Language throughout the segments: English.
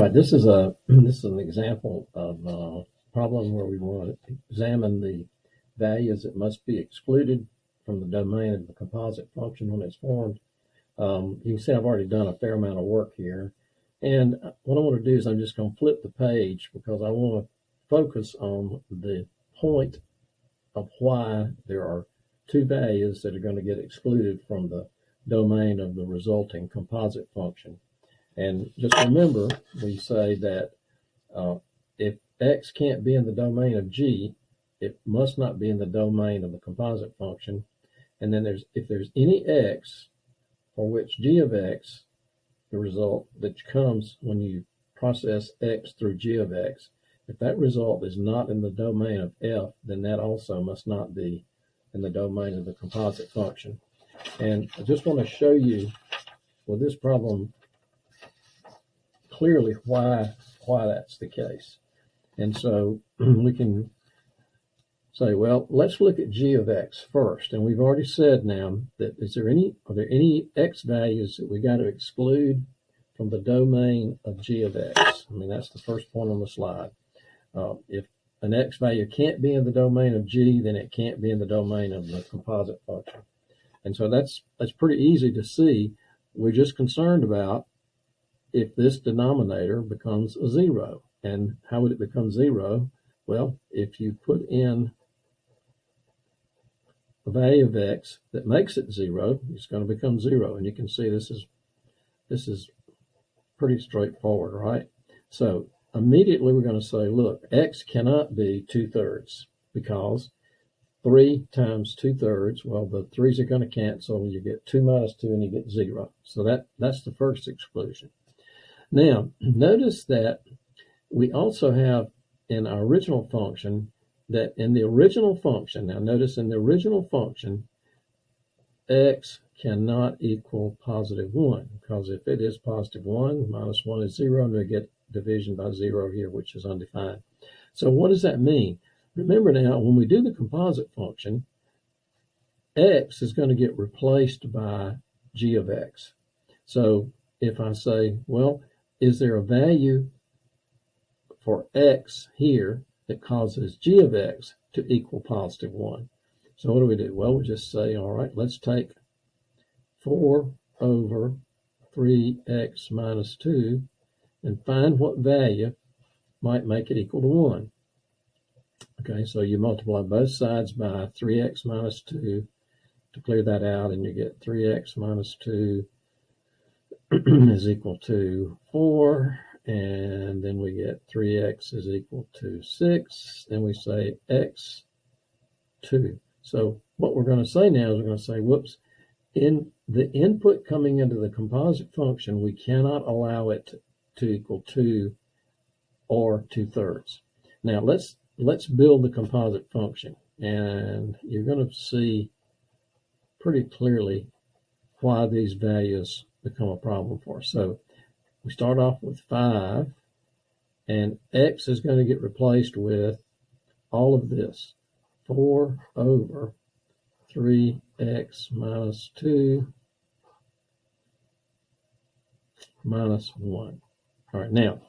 Right, this is an example of a problem where we want to examine the values that must be excluded from the domain of the composite function when it's formed. You can see I've already done a fair amount of work here. And what I want to do is I'm just going to flip the page because I want to focus on the point of why there are two values that are going to get excluded from the domain of the resulting composite function. And just remember, we say that if x can't be in the domain of g, it must not be in the domain of the composite function. And then if there's any x for which g of x, the result that comes when you process x through g of x, if that result is not in the domain of f, then that also must not be in the domain of the composite function. And I just want to show you with this problem clearly why that's the case. And so we can say, well, let's look at g of x first. And we've already said now that are there any x values that we got to exclude from the domain of g of x? I mean, that's the first point on the slide. If an x value can't be in the domain of g, then it can't be in the domain of the composite function. And so that's pretty easy to see. We're just concerned about if this denominator becomes a zero. And how would it become zero? Well, if you put in a value of x that makes it zero, it's going to become zero. And you can see this is pretty straightforward, right? So immediately we're going to say, look, x cannot be 2/3 because 3 times 2/3, well, the 3's are going to cancel, and you get 2 minus 2, and you get 0. So that's the first exclusion. Now, notice that we also have in our original function that in the original function, now notice in the original function, x cannot equal positive 1, because if it is positive 1, minus 1 is 0, and we get division by 0 here, which is undefined. So what does that mean? Remember now, when we do the composite function, x is going to get replaced by g of x. So if I say, well, is there a value for x here that causes g of x to equal positive 1? So what do? Well, we just say, all right, let's take 4 over 3x minus 2 and find what value might make it equal to 1. Okay, so you multiply both sides by 3x minus 2 to clear that out, and you get 3x minus 2 is equal to 4, and then we get 3x is equal to 6, and we say x 2. So what we're going to say now is we're going to say, whoops, in the input coming into the composite function, we cannot allow it to equal 2 or 2/3. Now let's build the composite function, and you're going to see pretty clearly why these values become a problem for us. So we start off with 5, and x is going to get replaced with all of this, 4 over 3x minus 2 minus 1. All right, now,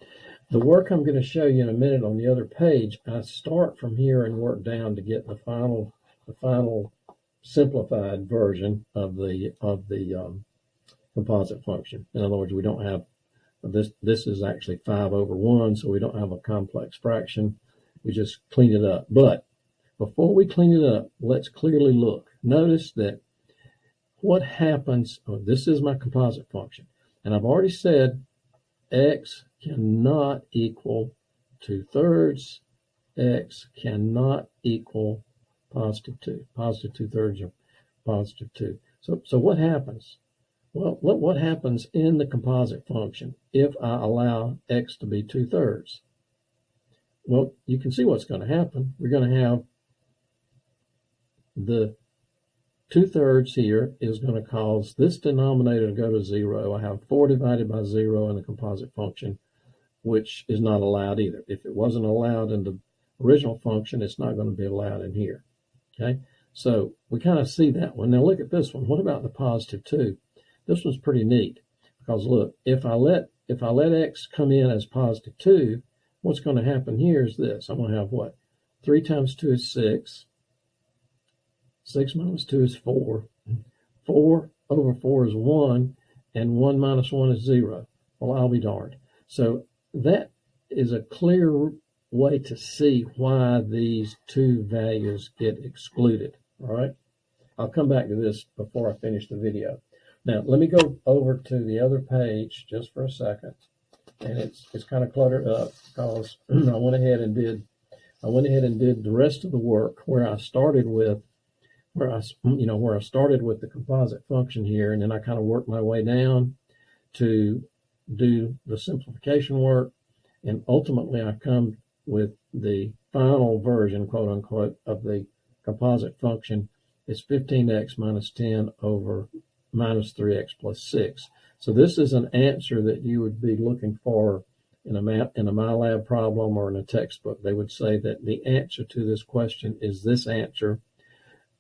the work I'm going to show you in a minute on the other page, I start from here and work down to get the final simplified version of the composite function. In other words, we don't have this is actually 5 over 1, so we don't have a complex fraction. We just clean it up. But before we clean it up, let's clearly look. Notice that what happens, this is my composite function, and I've already said x cannot equal 2/3. X cannot equal positive 2. Positive 2/3 or positive 2. So what happens? Well, what happens in the composite function if I allow x to be 2/3? Well, you can see what's going to happen. We're going to have the 2/3 here is going to cause this denominator to go to 0. I have 4 divided by 0 in the composite function, which is not allowed either. If it wasn't allowed in the original function, it's not going to be allowed in here. Okay, so we kind of see that one. Now look at this one. What about the positive 2? This one's pretty neat because look, if I let if I let x come in as positive 2, what's going to happen here is this. I'm going to have what? 3 times 2 is 6. 6 minus 2 is 4. 4 over 4 is 1, and 1 minus 1 is 0. Well, I'll be darned. So that is a clear way to see why these two values get excluded. All right? I'll come back to this before I finish the video. Now, let me go over to the other page just for a second. And it's kind of cluttered up because I went ahead and did the rest of the work where I started with the composite function here, and then I kind of worked my way down to do the simplification work, and ultimately I come with the final version, quote unquote, of the composite function. It's 15x minus 10 over minus 3x plus 6. So this is an answer that you would be looking for in a MyLab problem or in a textbook. They would say that the answer to this question is this answer.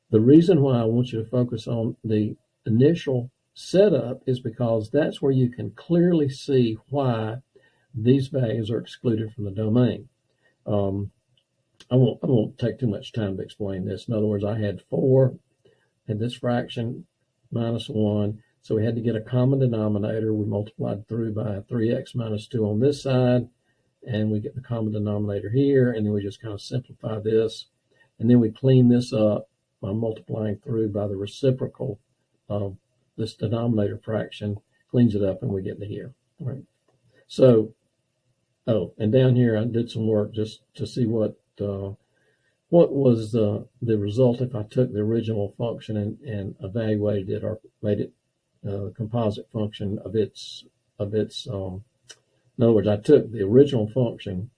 The reason why I want you to focus on the initial setup is because that's where you can clearly see why these values are excluded from the domain. I won't take too much time to explain this. In other words, I had 4, had this fraction minus 1, so we had to get a common denominator. We multiplied through by 3x minus 2 on this side, and we get the common denominator here, and then we just kind of simplify this, and then we clean this up by multiplying through by the reciprocal of this denominator fraction, cleans it up, and we get to here. All right. So, and down here I did some work just to see what was the result if I took the original function and evaluated it or made it the composite function of its. In other words, I took the original function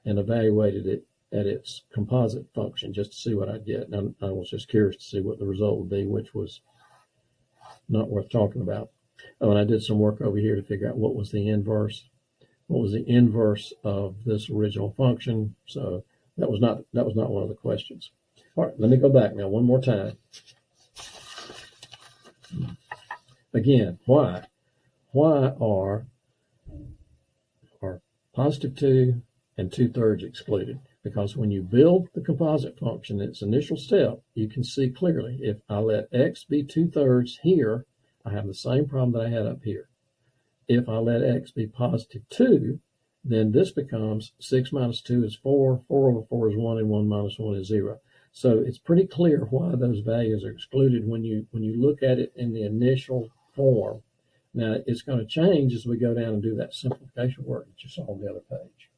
and evaluated it at its composite function just to see what I'd get. And I was just curious to see what the result would be, which was not worth talking about. Oh, and I did some work over here to figure out what was the inverse. What was the inverse of this original function? So that was not one of the questions. All right, let me go back now one more time. Again, why? Why are positive 2 and 2/3 excluded? Because when you build the composite function, its initial step, you can see clearly if I let x be 2/3 here, I have the same problem that I had up here. If I let x be positive 2, then this becomes 6 minus 2 is 4, 4 over 4 is 1, and 1 minus 1 is 0. So it's pretty clear why those values are excluded when you look at it in the initial form. Now, it's going to change as we go down and do that simplification work that you saw on the other page.